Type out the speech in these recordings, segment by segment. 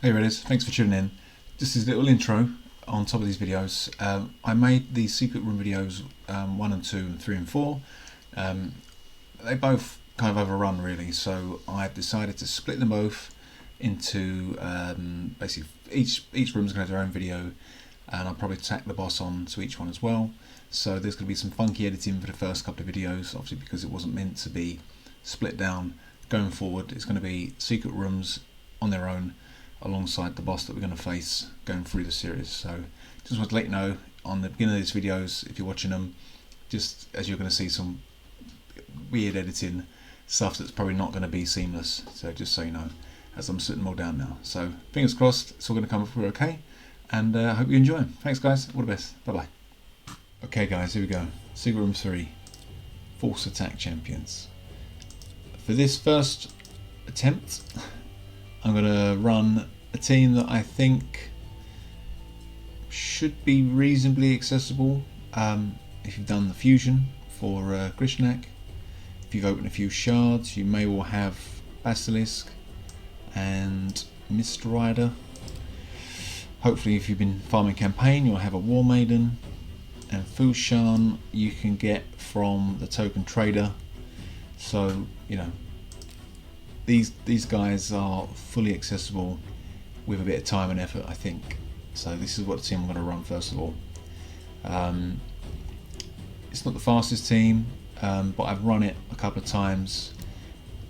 Hey Reddit, thanks for tuning in. Just this little intro on top of these videos. I made these secret room videos 1 and 2 and 3 and 4. They both kind of overrun really, so I've decided to split them both into basically each room's going to have their own video, and I'll probably tack the boss on to each one as well. So there's going to be some funky editing for the first couple of videos, obviously because it wasn't meant to be split down. Going forward, it's going to be secret rooms on their own, alongside the boss that we're going to face going through the series. So just want to let you know on the beginning of these videos, if you're watching them, just as you're going to see some weird editing stuff that's probably not going to be seamless. So just so you know, as I'm sitting them all down now. So fingers crossed it's all going to come through okay, and I hope you enjoy them. Thanks guys, all the best, bye bye. Okay guys, here we go. Secret Room 3, Force Attack Champions. For this first attempt, I'm going to run a team that I think should be reasonably accessible. If you've done the fusion for Grishnak, if you've opened a few shards, you may well have Basilisk and Mist Rider. Hopefully if you've been farming campaign, you'll have a War Maiden, and Fushan you can get from the token trader. So you know, these guys are fully accessible with a bit of time and effort, I think. So this is what the team I'm going to run first of all. It's not the fastest team, but I've run it a couple of times.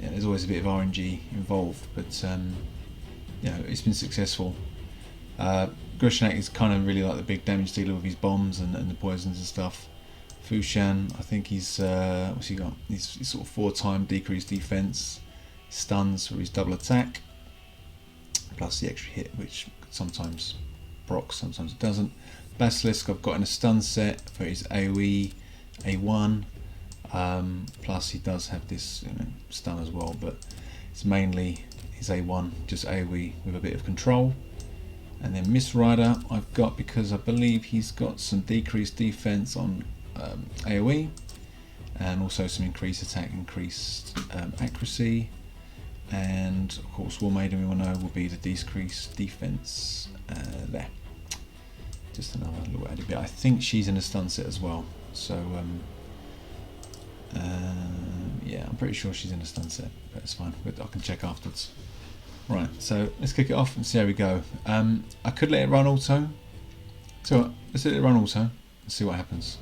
Yeah, there's always a bit of RNG involved, but you know, it's been successful. Grishnak is kind of really like the big damage dealer with his bombs and the poisons and stuff. Fushan, I think he's what's he got? He's sort of 4-time decreased defense, stuns for his double attack, plus the extra hit, which sometimes procs, sometimes it doesn't. Basilisk I've got in a stun set for his AoE A1, plus he does have this, you know, stun as well, but it's mainly his A1, just AoE with a bit of control. And then Mist Rider I've got because I believe he's got some decreased defense on AoE, and also some increased attack, increased accuracy, and of course War Maiden we will know will be the decreased defense there. Just another little added bit. I think she's in a stun set as well, so yeah, I'm pretty sure she's in a stun set, but it's fine, but I can check afterwards. Right, so let's kick it off and see how we go. I could let it run auto, so let's let it run auto and see what happens.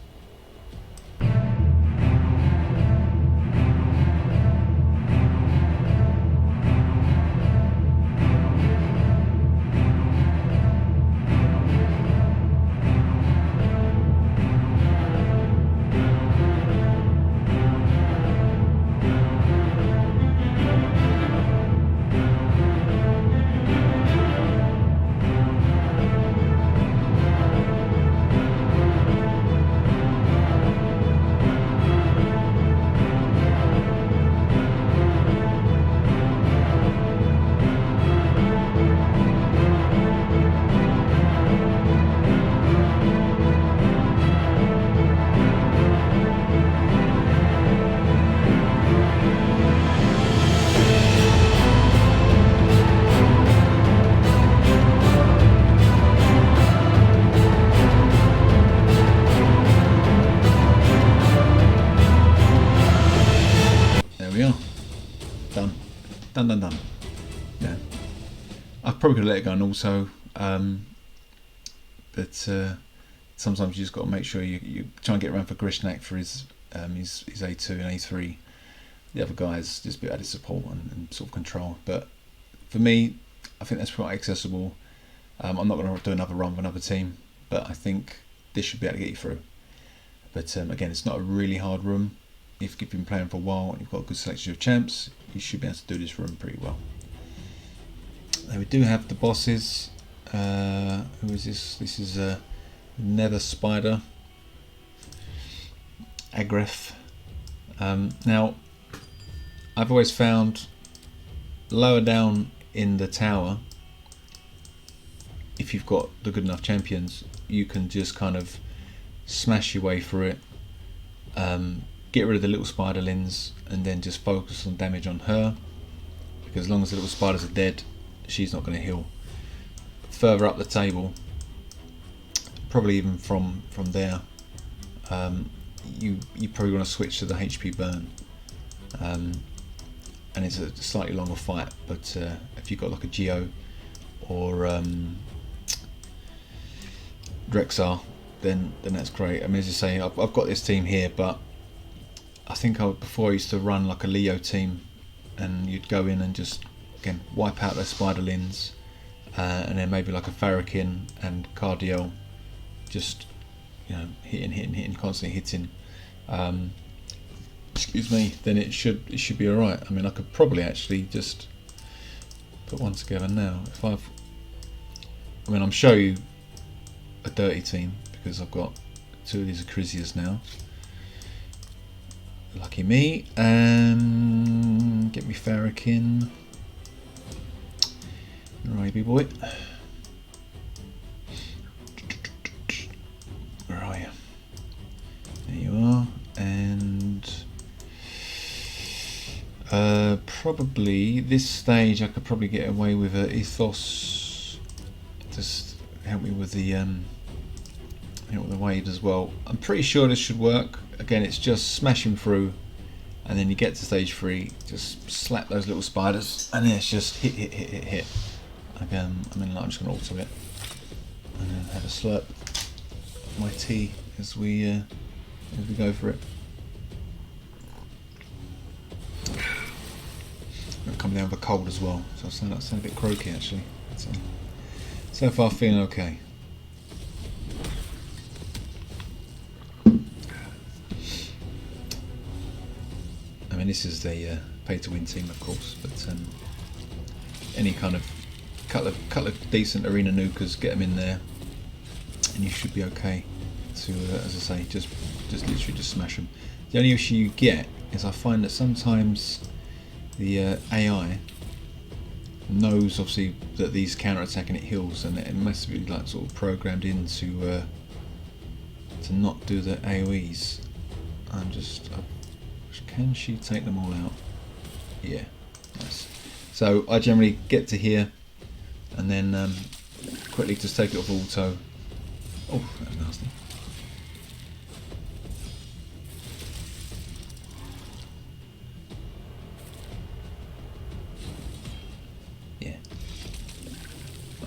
Done. Yeah, I probably could have let it go and also, but sometimes you just got to make sure you try and get around for Grishnak for his A2 and A3. The other guys just a bit added support and sort of control. But for me, I think that's quite accessible. I'm not going to do another run with another team, but I think this should be able to get you through. But again, it's not a really hard room. If you've been playing for a while and you've got a good selection of champs, you should be able to do this room pretty well. Now we do have the bosses. Who is this? This is Nether Spider, Agref. Now, I've always found lower down in the tower, if you've got the good enough champions, you can just kind of smash your way through it. Get rid of the little spiderlings and then just focus on damage on her, because as long as the little spiders are dead, she's not going to heal. further up the table, probably even from there, you probably want to switch to the HP burn, and it's a slightly longer fight. But if you've got like a Geo or Drexar, then that's great. I mean, as you say, I've got this team here, but I think before I used to run like a Leo team, and you'd go in and just again wipe out those Spiderlings, and then maybe like a Farrakin and Cardiel, just hitting, constantly hitting. Excuse me. Then it should be all right. I mean, I could probably actually just put one together now. I'll show you a dirty team because I've got 2 of these Acrisias now. Lucky me. Get me Farrakin. Righty boy. Where are you? There you are. And probably this stage I could probably get away with a Ethos. Just help me with the waves as well. I'm pretty sure this should work. Again, it's just smashing through, and then you get to stage 3, just slap those little spiders, and then it's just hit. Again, I'm just going to auto it, and then have a slurp of my tea as we go for it. I'm coming down with a cold as well, so I sound a bit croaky actually. So far feeling okay. I mean, this is the pay-to-win team, of course, but any kind of couple of decent arena nukers, get them in there, and you should be okay to, as I say, just literally just smash them. The only issue you get is I find that sometimes the AI knows obviously that these counter-attack and it heals, and it must be like sort of programmed in to not do the AoEs. Can she take them all out? Yeah, nice. So I generally get to here and then quickly just take it off auto. Oh, that's nasty. Yeah.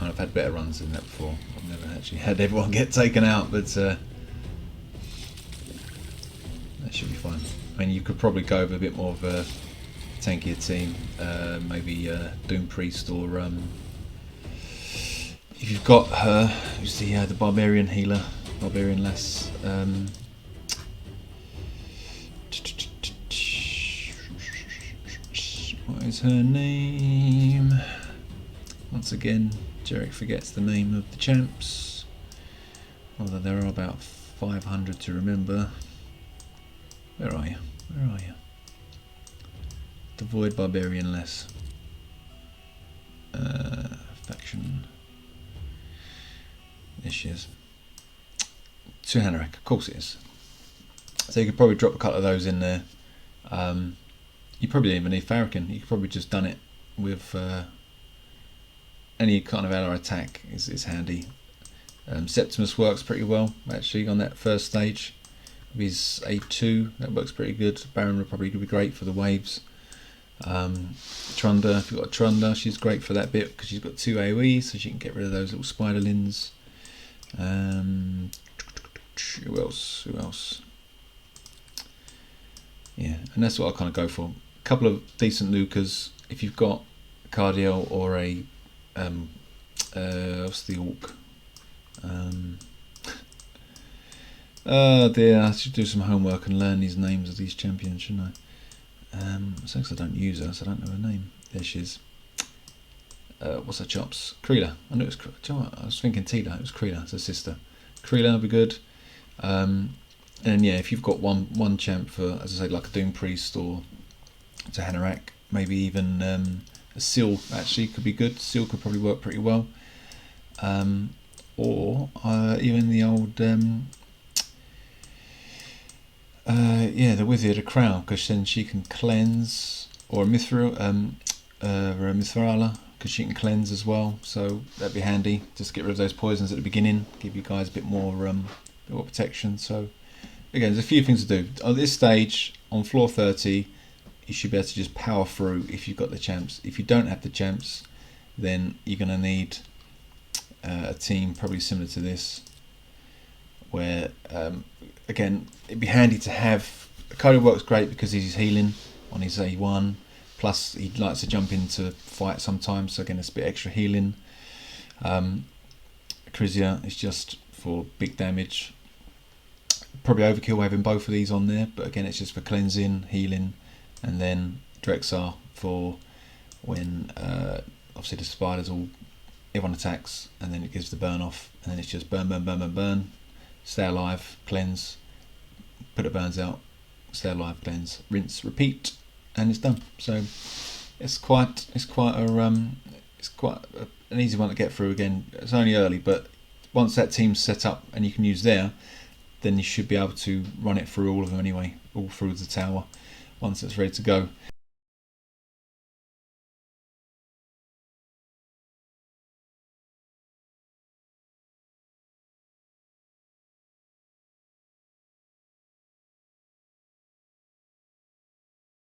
I've had better runs than that before. I've never actually had everyone get taken out, but that should be fine. I mean, you could probably go with a bit more of a tankier team, maybe Doom Priest, or if you've got her, who's the Barbarian healer, Barbarian lass. What is her name? Once again, Jarek forgets the name of the champs, although there are about 500 to remember. Where are you? Where are you? The Void Barbarian less. Faction. There she is. To Hanarak, of course it is. So you could probably drop a couple of those in there. You probably don't even need Farrakin. You could probably just done it with any kind of ally attack is handy. Septimus works pretty well actually on that first stage. His A2, that works pretty good. Baron would probably be great for the waves. Trunda, if you've got a Trunda, she's great for that bit because she's got 2 AoEs, so she can get rid of those little spiderlings. Who else? Yeah, and that's what I kind of go for. A couple of decent nukers. If you've got Cardiel or a what's the Orc? Oh dear, I should do some homework and learn these names of these champions, shouldn't I? Since I don't use her, so I don't know her name. There she is. What's her chops? Kreela. I knew it was. I was thinking Tila. It was Kreela. It's her sister. Kreela would be good. And yeah, if you've got one champ for, as I say, like a Doom Priest or to Hanarak, maybe even a Seal actually could be good. Seal could probably work pretty well. Or even the old. The Wizard of Crown, because then she can cleanse, or a Mithrala because she can cleanse as well, so that'd be handy. Just get rid of those poisons at the beginning, give you guys a bit more protection. So again, there's a few things to do. On this stage, on floor 30, you should be able to just power through if you've got the champs. If you don't have the champs, then you're going to need a team probably similar to this, where again, it'd be handy to have. Coda works great because he's healing on his A1, plus he likes to jump into fight sometimes, so again it's a bit extra healing. Chrysia is just for big damage. Probably overkill having both of these on there, but again it's just for cleansing, healing, and then Drexar for when obviously the spiders everyone attacks, and then it gives the burn off, and then it's just burn, burn, burn, burn, burn, stay alive, cleanse, put the burns out, stay alive, cleanse, rinse, repeat, and it's done. So it's quite an easy one to get through. Again, it's only early, but once that team's set up and you can use there, then you should be able to run it through all of them anyway, all through the tower once it's ready to go.